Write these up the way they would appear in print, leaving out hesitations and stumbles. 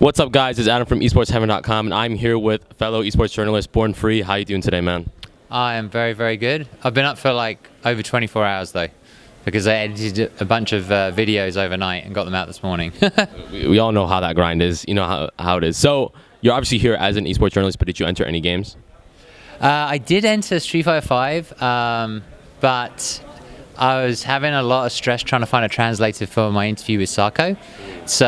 What's up, guys? It's Adam from esportsheaven.com, and I'm here with fellow esports journalist BornFree. How you doing today, man? I am very, very good. I've been up for like over 24 hours though, because I edited a bunch of videos overnight and got them out this morning. we all know how that grind is. You know how it is. So you're obviously here as an esports journalist, but did you enter any games? I did enter Street Fighter 5, but I was having a lot of stress trying to find a translator for my interview with Sarko. So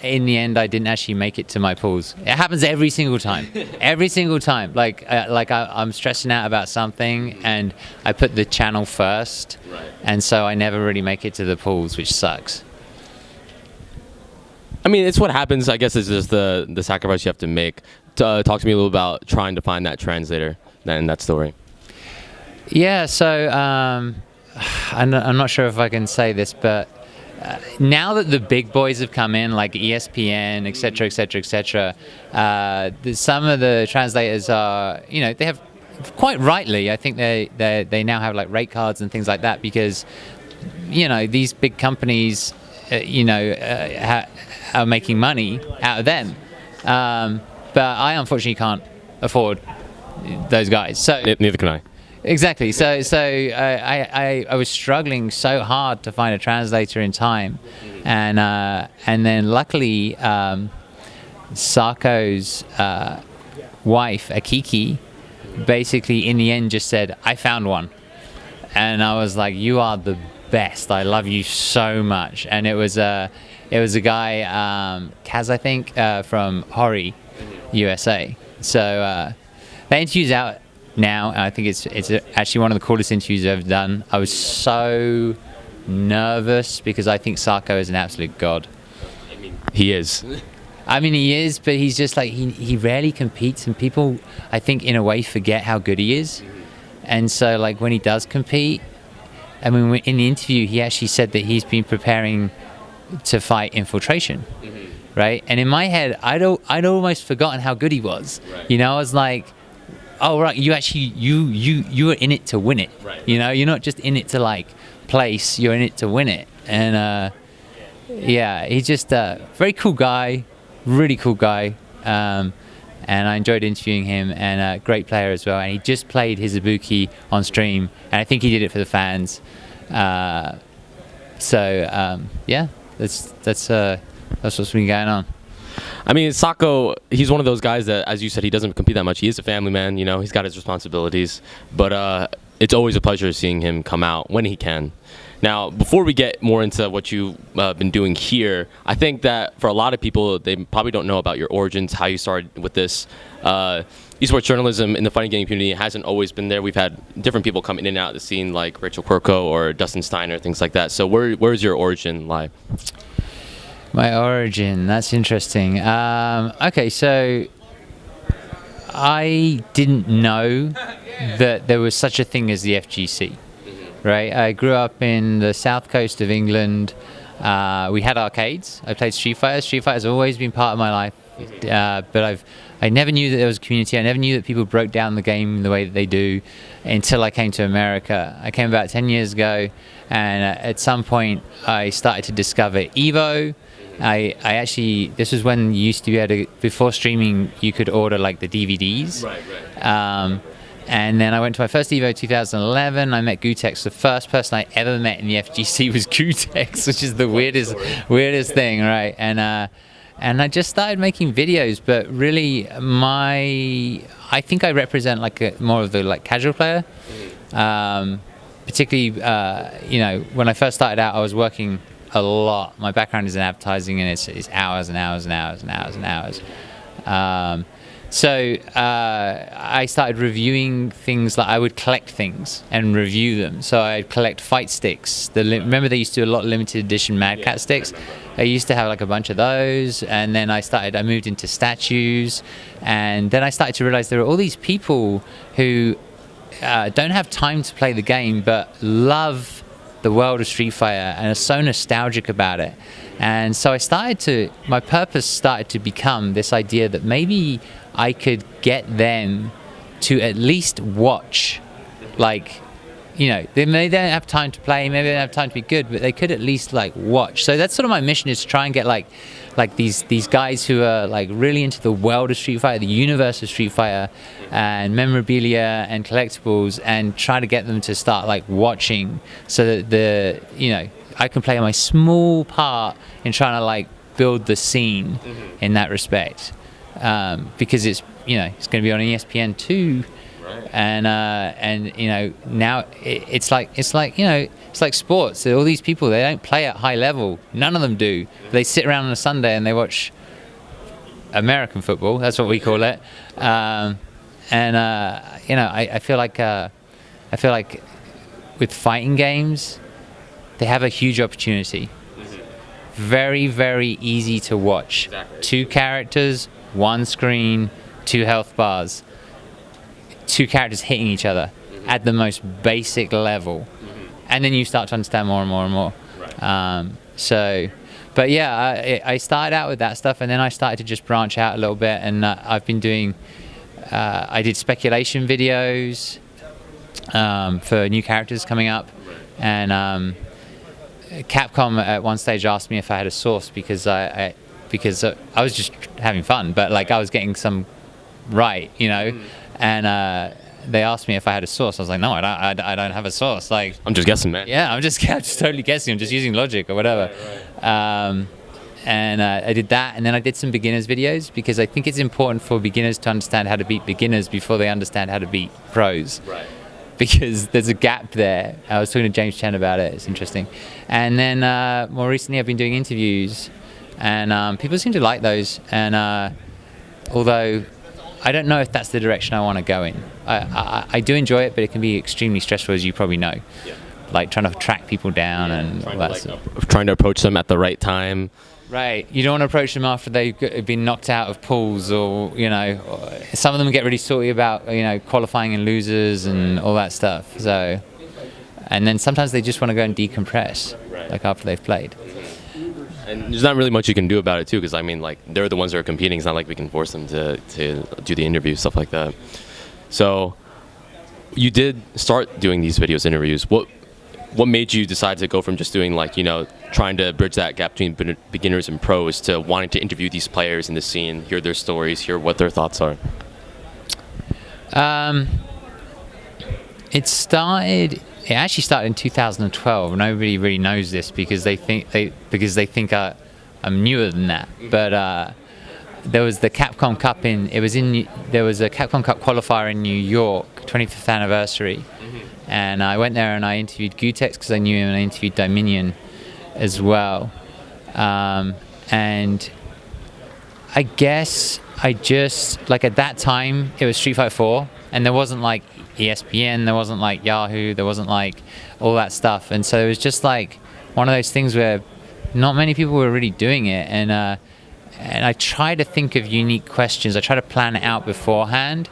in the end, I didn't actually make it to my pools. It happens every single time. Every single time. I'm stressing out about something, and I put the channel first, and so I never really make it to the pools, which sucks. I mean, it's what happens. I guess it's just the sacrifice you have to make. Talk to me a little about trying to find that translator in that story. Yeah, so I'm not sure if I can say this, but now that the big boys have come in, like ESPN, etc., etc., etc., some of the translators are, they have, quite rightly, I think they now have like rate cards and things like that because, these big companies, are making money out of them. But I unfortunately can't afford those guys. So neither can I. Exactly. So I was struggling so hard to find a translator in time, and then luckily Sarko's wife Akiki basically in the end just said, "I found one," and I was like, "You are the best. I love you so much." And it was a guy, Kaz, I think, from Hori, USA. So the interview's out now, and I think it's actually one of the coolest interviews I've ever done. I was so nervous because I think Sarko is an absolute god. He is. I mean, he is, but he's just like, he rarely competes, and people, I think, in a way, forget how good he is. And so, like, when he does compete, I mean, in the interview, he actually said that he's been preparing to fight Infiltration, right? And in my head, I'd almost forgotten how good he was. Right. I was like, oh right, you actually you are in it to win it. Right. You're not just in it to like place, you're in it to win it. And yeah, he's just a very cool guy, really cool guy. And I enjoyed interviewing him, and a great player as well. And he just played his Ibuki on stream, and I think he did it for the fans. Yeah, that's what's been going on. I mean, Sarko, he's one of those guys that, as you said, he doesn't compete that much. He is a family man, he's got his responsibilities. But it's always a pleasure seeing him come out when he can. Now, before we get more into what you've been doing here, I think that for a lot of people, they probably don't know about your origins, how you started with this. Esports journalism in the fighting game community hasn't always been there. We've had different people come in and out of the scene, like Rachel Quirko or Dustin Steiner, things like that. So where's your origin lie? My origin, that's interesting. Okay, so I didn't know that there was such a thing as the FGC, right? I grew up in the south coast of England. We had arcades. I played Street Fighter. Street Fighter's always been part of my life, but I never knew that there was a community. I never knew that people broke down the game the way that they do until I came to America. I came about 10 years ago, and at some point I started to discover Evo. I actually, this was when you used to be able to, before streaming, you could order like the DVDs. Right. And then I went to my first Evo 2011. I met Gutex. The first person I ever met in the FGC was Gutex, which is the weirdest thing, right? And I just started making videos, but really I think I represent like more of the like casual player. Particularly, when I first started out, I was working a lot. My background is in advertising, and it's hours and hours and hours and hours and hours. So I started reviewing things. Like I would collect things and review them. So I'd collect fight sticks. Remember they used to do a lot of limited edition Mad Cat sticks? I used to have like a bunch of those, and then I moved into statues, and then I started to realize there are all these people who don't have time to play the game but love the world of Street Fighter and are so nostalgic about it. And so my purpose started to become this idea that maybe I could get them to at least watch, like, they may don't have time to play, maybe they don't have time to be good, but they could at least like watch. So that's sort of my mission, is to try and get like like these guys who are like really into the world of Street Fighter, the universe of Street Fighter, and memorabilia and collectibles, and try to get them to start like watching, so that I can play my small part in trying to like build the scene in that respect, because it's it's going to be on ESPN2. And now it's like sports. All these people, they don't play at high level. None of them do. They sit around on a Sunday and they watch American football. That's what we call it. I feel like with fighting games, they have a huge opportunity. Very, very easy to watch. Exactly. 2 characters, 1 screen, 2 health bars. 2 characters hitting each other at the most basic level, and then you start to understand more and more and more. Right. But yeah, I started out with that stuff, and then I started to just branch out a little bit, and I've been doing. I did speculation videos for new characters coming up, and Capcom at one stage asked me if I had a source because I was just having fun, but like I was getting some right, and they asked me if I had a source. I was like, no, I don't have a source. Like, I'm just guessing, man. Yeah, I'm just totally guessing. I'm just using logic or whatever. Right. And I did that, and then I did some beginners videos because I think it's important for beginners to understand how to beat beginners before they understand how to beat pros. Right. Because there's a gap there. I was talking to James Chen about it. It's interesting. And then more recently, I've been doing interviews, and people seem to like those. And although I don't know if that's the direction I want to go in. I do enjoy it, but it can be extremely stressful, as you probably know. Yeah. Like trying to track people down and all that stuff. Trying to approach them at the right time. Right. You don't want to approach them after they've been knocked out of pools, or some of them get really salty about qualifying and losers and all that stuff. So, and then sometimes they just want to go and decompress, like after they've played. And there's not really much you can do about it too, because I mean, like, they're the ones that are competing. It's not like we can force them to do the interview, stuff like that. So you did start doing these interviews. What made you decide to go from just doing trying to bridge that gap between beginners and pros to wanting to interview these players in the scene, hear their stories, hear what their thoughts are? It actually started in 2012. Nobody really knows this because they think I'm newer than that. But there was the Capcom Cup there was a Capcom Cup qualifier in New York, 25th anniversary, and I went there and I interviewed Gutex because I knew him, and I interviewed Dominion as well. And I guess I just at that time it was Street Fighter 4, and there wasn't like ESPN, there wasn't like Yahoo, there wasn't like all that stuff, and so it was just like one of those things where not many people were really doing it, and I try to think of unique questions. I try to plan it out beforehand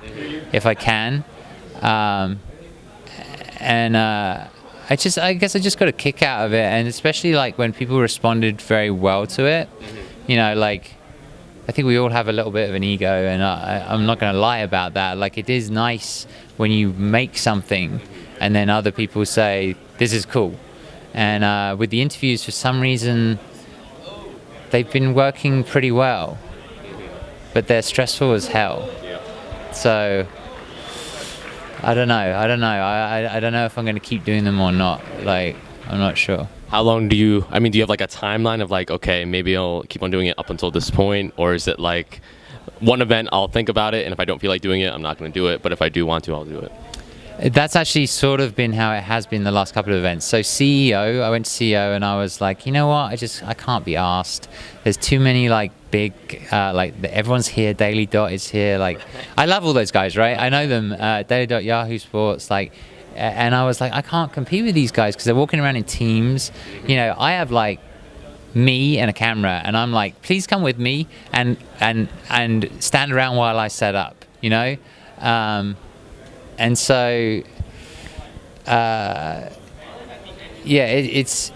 if I can, and I guess I just got a kick out of it, and especially like when people responded very well to it. I think we all have a little bit of an ego, and I'm not going to lie about that. Like, it is nice when you make something and then other people say, this is cool. And with the interviews, for some reason, they've been working pretty well, but they're stressful as hell. So I don't know. I don't know if I'm going to keep doing them or not. Like, I'm not sure. How long do you have like a timeline of like, okay, maybe I'll keep on doing it up until this point? Or is it like one event, I'll think about it, and if I don't feel like doing it, I'm not going to do it, but if I do want to, I'll do it? That's actually sort of been how it has been the last couple of events. So CEO, I went to CEO and I was like, you know what, I can't be asked. There's too many like big, everyone's here, Daily Dot is here. Like, I love all those guys, right? I know them, Daily Dot, Yahoo Sports, and I was like, I can't compete with these guys because they're walking around in teams. I have like me and a camera, and I'm like, please come with me and stand around while I set up, and so it's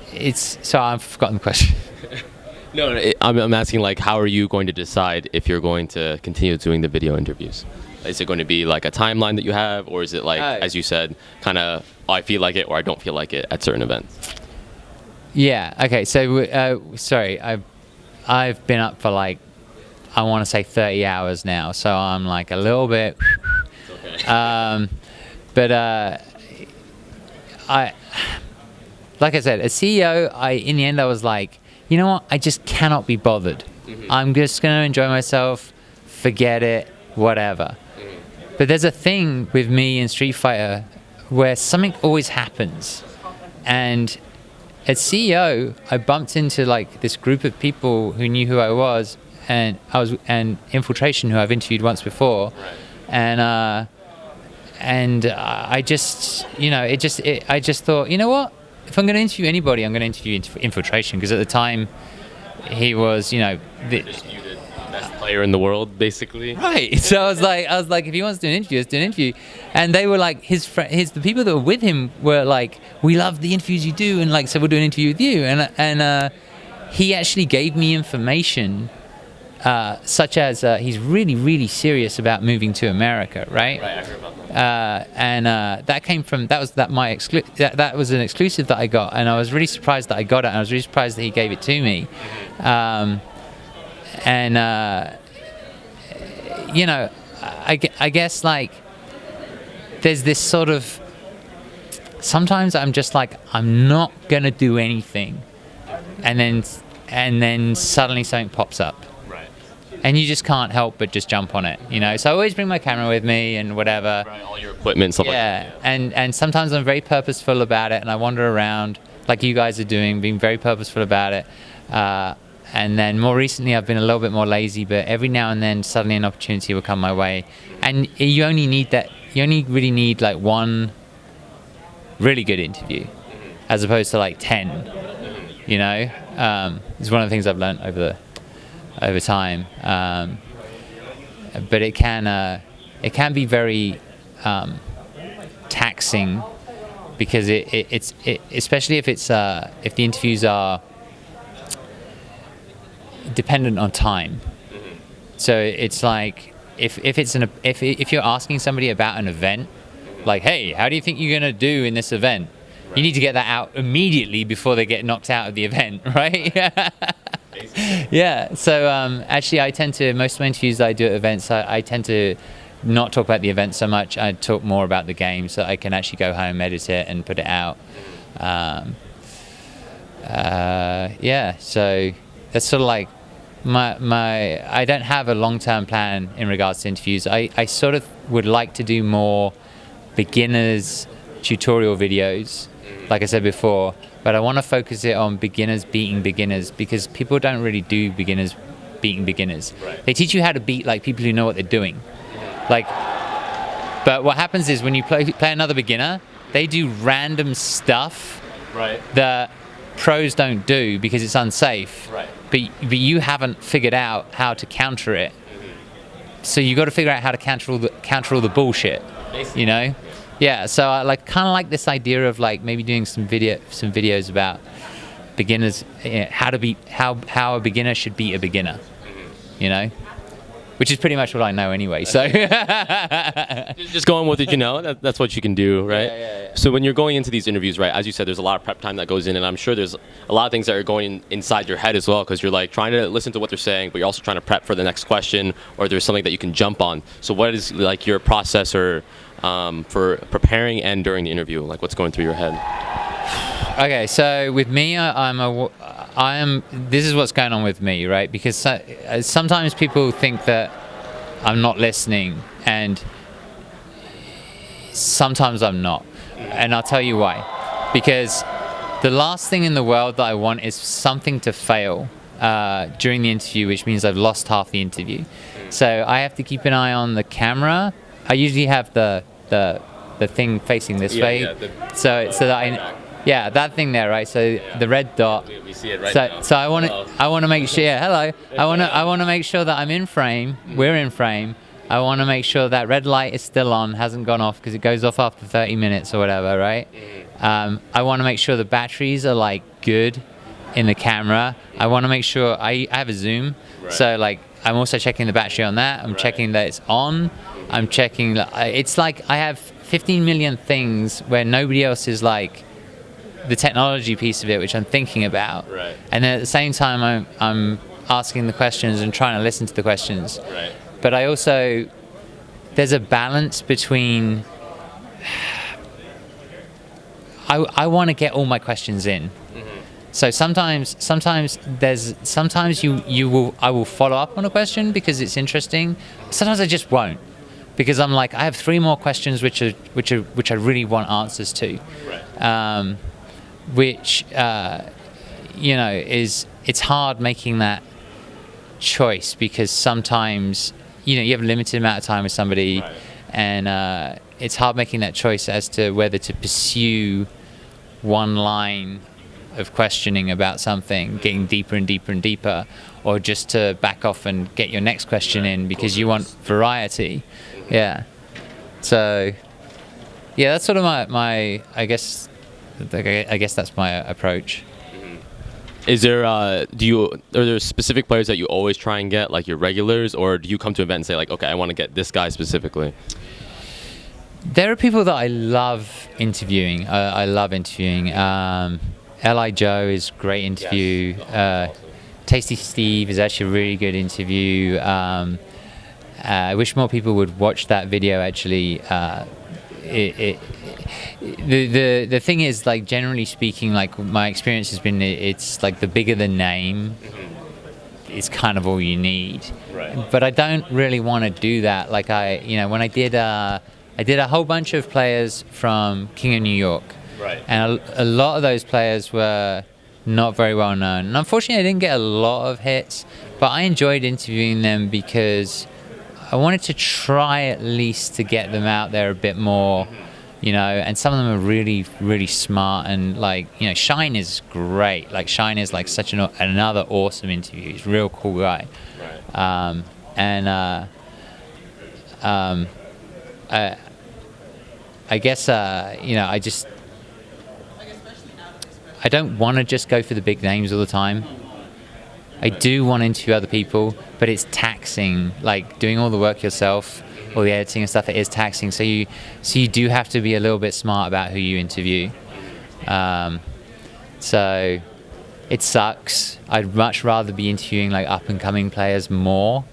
so I've forgotten the question. No, I'm asking, like, how are you going to decide if you're going to continue doing the video interviews? Is it going to be like a timeline that you have, or is it like, as you said, kind of, I feel like it or I don't feel like it at certain events? Yeah. Okay. So, sorry. I've been up for like, I want to say 30 hours now, so I'm like a little bit. Okay. But like I said, as CEO, in the end I was like, you know what? I just cannot be bothered. I'm just going to enjoy myself, forget it, whatever. But there's a thing with me in Street Fighter where something always happens, and as CEO, I bumped into like this group of people who knew who I was, and Infiltration, who I've interviewed once before, and I just, I just thought, you know what? If I'm going to interview anybody, I'm going to interview Infiltration, because at the time he was, the best player in the world, basically. Right. So I was like, if he wants to do an interview, let's do an interview. And they were like, the people that were with him were like, we love the interviews you do, and like, so we'll do an interview with you. And he actually gave me information, such as he's really, really serious about moving to America, right? Right, I heard about that. And that was an exclusive that I got, and I was really surprised that I got it, and I was really surprised that he gave it to me. I guess like there's this sort of, sometimes I'm just like, I'm not gonna do anything, and then suddenly something pops up, Right. and you just can't help but just jump on it, So I always bring my camera with me and whatever. Right, all your equipment, stuff like that. And sometimes I'm very purposeful about it, and I wander around like you guys are doing, being very purposeful about it. And then more recently, I've been a little bit more lazy, but every now and then, suddenly an opportunity will come my way. And you only need that. You only really need like one really good interview, as opposed to like 10. It's one of the things I've learned over time. But it can be very taxing, because it's especially if the interviews are dependent on time. So it's like if you're asking somebody about an event, like, hey, how do you think you're gonna do in this event? You need to get that out immediately before they get knocked out of the event, right? Yeah. So actually, most of my interviews that I do at events, I tend to not talk about the event so much. I talk more about the game, so I can actually go home, edit it, and put it out. So that's sort of like I don't have a long-term plan in regards to interviews. I sort of would like to do more beginners tutorial videos, like I said before, but I want to focus it on beginners beating beginners, because people don't really do beginners beating beginners. Right. They teach you how to beat like people who know what they're doing. But what happens is when you play another beginner, they do random stuff that pros don't do because it's unsafe. Right. But you haven't figured out how to counter it. So you got to figure out how to counter all the bullshit. Basically. Yeah. So I kind of like this idea of like maybe doing some videos about beginners, how a beginner should beat a beginner. Which is pretty much what I know anyway. So just going with it, that's what you can do, right? Yeah. So when you're going into these interviews, right, as you said, there's a lot of prep time that goes in, and I'm sure there's a lot of things that are going inside your head as well, because you're like trying to listen to what they're saying, but you're also trying to prep for the next question, or there's something that you can jump on. So what is like your process for preparing and during the interview? Like what's going through your head? Okay, so with me, this is what's going on with me, right? Because sometimes people think that I'm not listening, and sometimes I'm not. And I'll tell you why. Because the last thing in the world that I want is something to fail during the interview, which means I've lost half the interview. So I have to keep an eye on the camera. I usually have the thing facing this way, so that that thing there, right? So the red dot. We see it right now. So I want to make sure. Yeah, hello. I want to make sure that I'm in frame. We're in frame. I want to make sure that red light is still on, hasn't gone off, because it goes off after 30 minutes or whatever, right? I want to make sure the batteries are like good in the camera. I want to make sure I have a zoom, so like I'm also checking the battery on that. I'm checking that it's on. I'm checking. It's like I have 15 million things where nobody else is like the technology piece of it, which I'm thinking about. Right. And then at the same time, I'm asking the questions and trying to listen to the questions. Right. But I also, there's a balance between, I want to get all my questions in. So sometimes I will follow up on a question because it's interesting. Sometimes I just won't, because I'm like, I have 3 more questions which I really want answers to. Right. Which it's hard making that choice, because sometimes you have a limited amount of time with somebody. Right. And it's hard making that choice as to whether to pursue one line of questioning about something, getting deeper and deeper and deeper, or just to back off and get your next question in because you want variety. Yeah. So yeah, that's sort of my I guess that's my approach. Is there are there specific players that you always try and get, like your regulars, or do you come to an event and say like, okay, I want to get this guy specifically? There are people that I love interviewing. I love interviewing. L.I. Joe is a great interview. Yes. Tasty Steve is actually a really good interview. I wish more people would watch that video. Actually, the thing is, like, generally speaking, like, my experience has been, it's like the bigger the name, it's kind of all you need. Right. But I don't really want to do that. Like, when I did a whole bunch of players from King of New York. Right. And a lot of those players were not very well known. And unfortunately, I didn't get a lot of hits, but I enjoyed interviewing them because I wanted to try at least to get them out there a bit more, and some of them are really, really smart. And like, Shine is great. Like, Shine is like such another awesome interview. He's a real cool guy. Right. I guess, I don't want to just go for the big names all the time. I do want to interview other people, but it's taxing. Like, doing all the work yourself, all the editing and stuff, it is taxing. So you do have to be a little bit smart about who you interview. So it sucks. I'd much rather be interviewing like up and coming players more,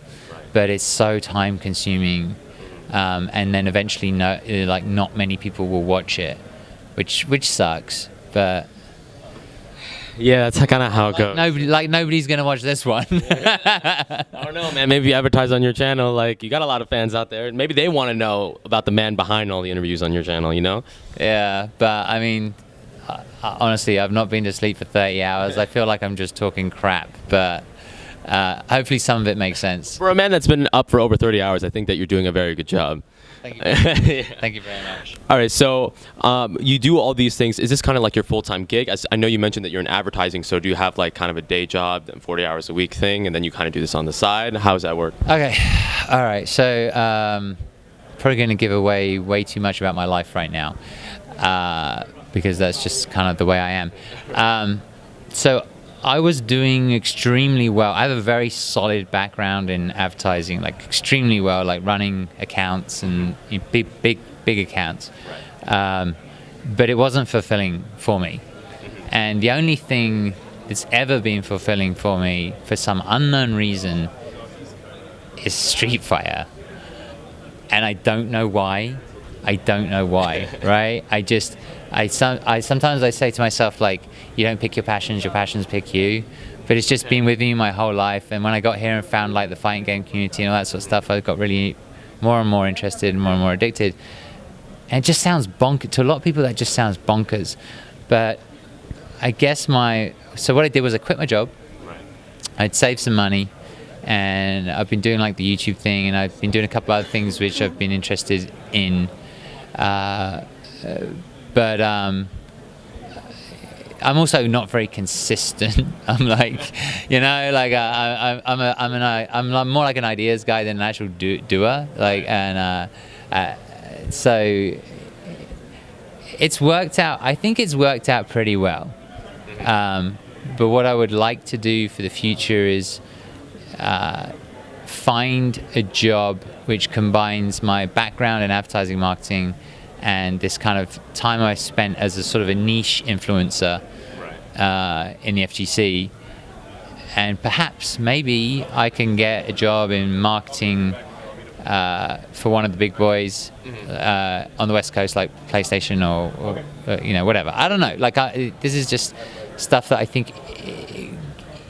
but it's so time consuming. And then eventually, not many people will watch it, which sucks. But yeah, that's kind of how it goes. Nobody's gonna watch this one. I don't know, man. Maybe you advertise on your channel. Like, you got a lot of fans out there. Maybe they want to know about the man behind all the interviews on your channel. Yeah, but I mean, honestly, I've not been to sleep for 30 hours. I feel like I'm just talking crap, but hopefully some of it makes sense. For a man that's been up for over 30 hours, I think that you're doing a very good job. Thank you. Thank you very much. All right, so you do all these things. Is this kind of like your full-time gig? I know you mentioned that you're in advertising, so do you have like kind of a day job, 40 hours a week thing, and then you kind of do this on the side? How does that work? Okay, all right. So probably going to give away way too much about my life right now, because that's just kind of the way I am. So I was doing extremely well. I have a very solid background in advertising, like extremely well, like running accounts and big accounts. But it wasn't fulfilling for me. And the only thing that's ever been fulfilling for me, for some unknown reason, is Street Fighter. And I don't know why. Right? Sometimes I say to myself, like, you don't pick your passions pick you. But it's just been with me my whole life. And when I got here and found like the fighting game community and all that sort of stuff, I got really more and more interested and more addicted. And it just sounds bonkers. To a lot of people, that just sounds bonkers. But I guess so what I did was I quit my job. I'd saved some money. And I've been doing like the YouTube thing, and I've been doing a couple other things which I've been interested in. But I'm also not very consistent. I'm like, I'm more like an ideas guy than an actual doer. Like, so it's worked out. I think it's worked out pretty well. But what I would like to do for the future is find a job which combines my background in advertising marketing and this kind of time I spent as a sort of a niche influencer in the FGC, and perhaps maybe I can get a job in marketing for one of the big boys on the West Coast, like PlayStation or whatever. I don't know. Like this is just stuff that I think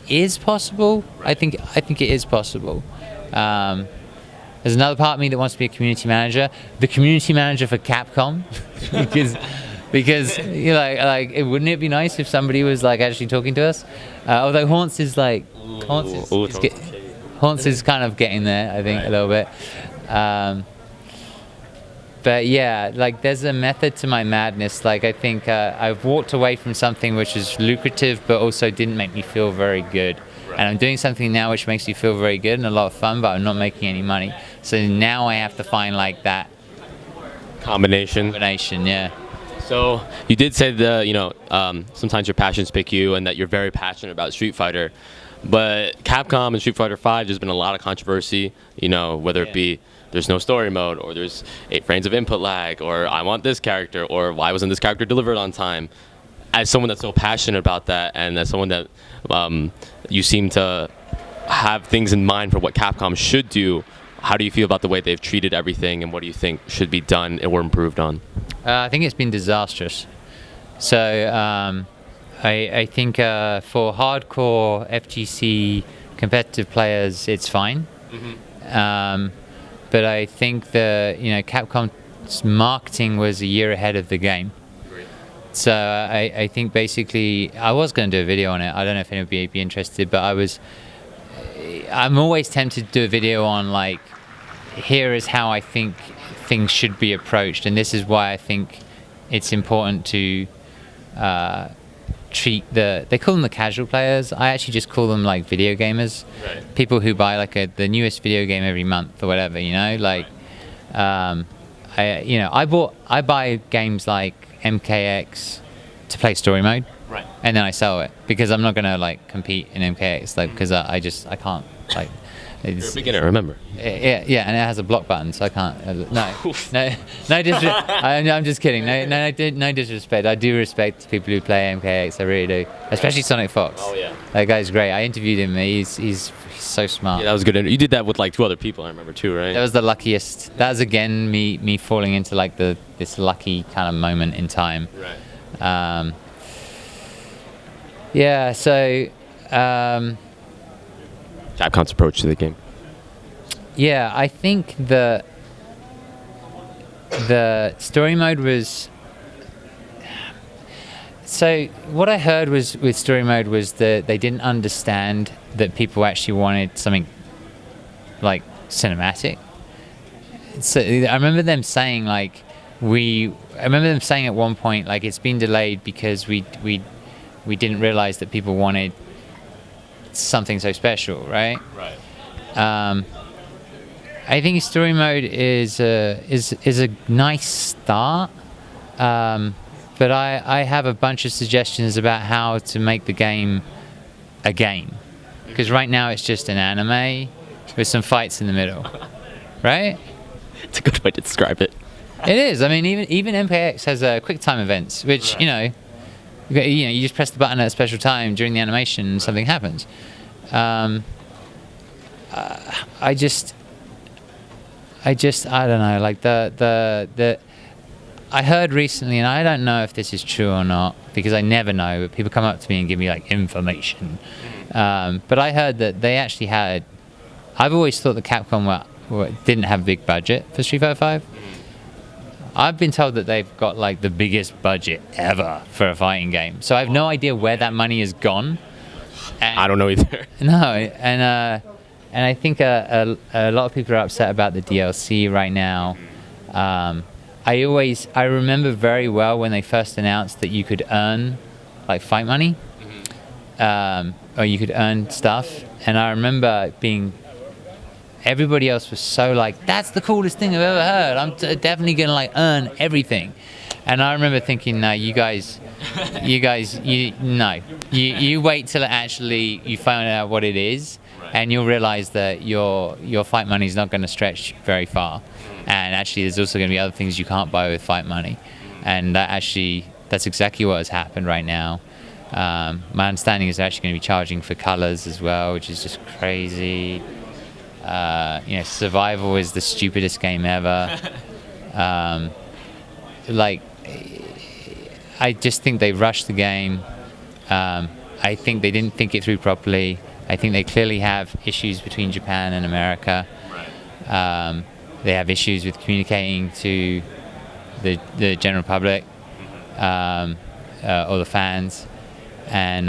is possible. I think it is possible. There's another part of me that wants to be a community manager, the community manager for Capcom, because wouldn't it be nice if somebody was like actually talking to us? Although Haunts is kind of getting there, I think, a little bit. But yeah, like there's a method to my madness. Like I think I've walked away from something which is lucrative but also didn't make me feel very good. And I'm doing something now which makes me feel very good and a lot of fun, but I'm not making any money. So now I have to find like that combination, yeah. So you did say sometimes your passions pick you, and that you're very passionate about Street Fighter. But Capcom and Street Fighter 5, there's been a lot of controversy. Whether it be there's no story mode, or there's 8 frames of input lag, or I want this character, or why wasn't this character delivered on time? As someone that's so passionate about that, and as someone that you seem to have things in mind for what Capcom should do, how do you feel about the way they've treated everything, and what do you think should be done or improved on? I think it's been disastrous. So I think for hardcore FGC competitive players, it's fine. But I think Capcom's marketing was a year ahead of the game. So I think basically I was going to do a video on it. I don't know if anybody would be interested, but I'm always tempted to do a video on like, here is how I think things should be approached, and this is why I think it's important to treat they call them the casual players. I actually just call them like video gamers, people who buy like the newest video game every month or whatever. I buy games like MKX to play story mode, and then I sell it because I'm not gonna like compete in MKX, like because I can't like. You're a beginner, remember? Yeah, and it has a block button, so I can't. No disrespect. I'm just kidding. No disrespect. I do respect people who play MKX. I really do, especially Sonic Fox. Oh yeah, that guy's great. I interviewed him. He's so smart. Yeah, that was good. You did that with like 2 other people, I remember too, right? That was the luckiest. That was again me falling into like this lucky kind of moment in time. Right. Yeah. So. Capcom's approach to the game. Yeah, I think the story mode was. So what I heard was with story mode was that they didn't understand that people actually wanted something like cinematic. So I remember them saying like I remember them saying at one point like it's been delayed because we didn't realize that people wanted something so special, right? I think story mode is a nice start, but I have a bunch of suggestions about how to make the game a game, because right now it's just an anime with some fights in the middle, right? It's a good way to describe it. It is. I mean, even MPX has quick time events, which you just press the button at a special time during the animation and something happens. I don't know, like I heard recently, and I don't know if this is true or not because I never know, but people come up to me and give me like information. But I heard that they actually had. I've always thought that Capcom didn't have a big budget for Street Fighter 5. I've been told that they've got like the biggest budget ever for a fighting game. So I have no idea where that money has gone. I don't know either. No, and I think a lot of people are upset about the DLC right now. I remember very well when they first announced that you could earn like fight money, or you could earn stuff, and I remember everybody else was so like, that's the coolest thing I've ever heard. I'm definitely gonna like earn everything. And I remember thinking, no, you guys, you wait till you find out what it is, and you'll realize that your fight money is not going to stretch very far. And actually, there's also going to be other things you can't buy with fight money, and that's exactly what has happened right now. My understanding is they're actually going to be charging for colors as well, which is just crazy. Survival is the stupidest game ever. I just think they rushed the game. I think they didn't think it through properly. I think they clearly have issues between Japan and America. Right. They have issues with communicating to the general public or the fans. And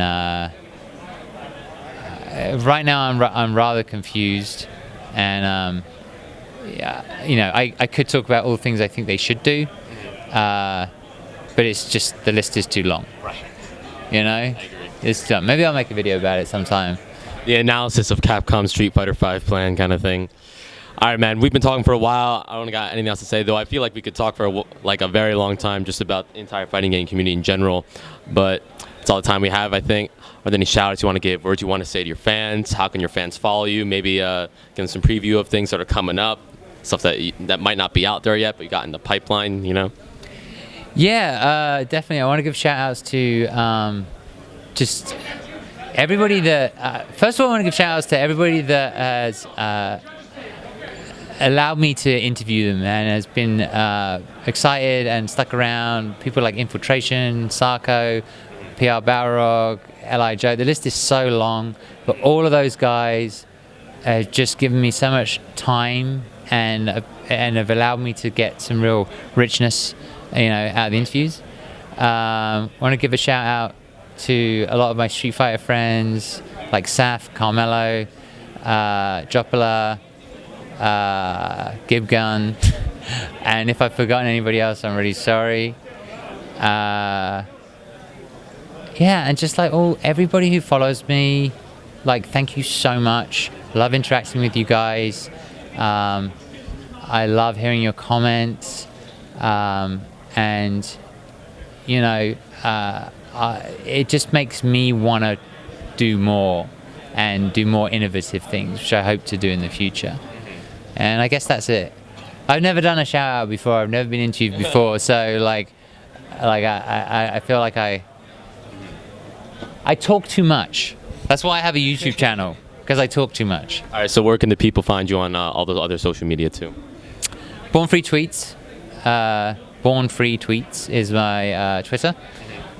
right now I'm rather confused. And I could talk about all the things I think they should do, but it's just the list is too long. Right. I agree. It's done. Maybe I'll make a video about it sometime. The analysis of Capcom's Street Fighter V plan kind of thing. All right, man. We've been talking for a while. I don't got anything else to say, though. I feel like we could talk for a very long time just about the entire fighting game community in general. But it's all the time we have, I think. Are there any shout-outs you want to give? Words you want to say to your fans? How can your fans follow you? Maybe give them some preview of things that are coming up, stuff that might not be out there yet, but you got in the pipeline, Yeah, definitely. I want to give shout-outs to just everybody that... first of all, I want to give shout-outs to everybody that has allowed me to interview them and has been excited and stuck around. People like Infiltration, Sarko, PR Balrog, L.I. Joe. The list is so long, but all of those guys have just given me so much time and have allowed me to get some real richness, out of the interviews. I want to give a shout out to a lot of my Street Fighter friends like Saf, Carmelo, Jopala, Gibgun, and if I've forgotten anybody else, I'm really sorry. And just everybody who follows me, thank you so much. Love interacting with you guys. I love hearing your comments, it just makes me want to do more and do more innovative things, which I hope to do in the future. And I guess that's it. I've never done a shout out before. I've never been interviewed before, so I feel like I talk too much. That's why I have a YouTube channel, because I talk too much. All right, so where can the people find you on all those other social media too? BornFree Tweets. BornFree Tweets is my Twitter,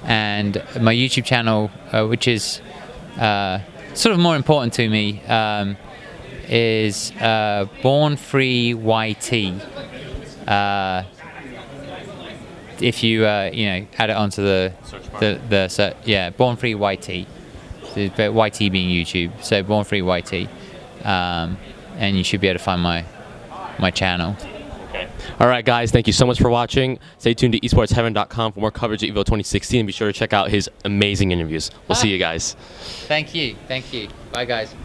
and my YouTube channel, which is sort of more important to me, is BornFree YT. If you add it onto the BornFree YT, so YT being YouTube, so BornFree YT, and you should be able to find my channel. Okay. All right, guys, thank you so much for watching. Stay tuned to esportsheaven.com for more coverage of EVO 2016, and be sure to check out his amazing interviews. We'll see you guys. Thank you. Bye, guys.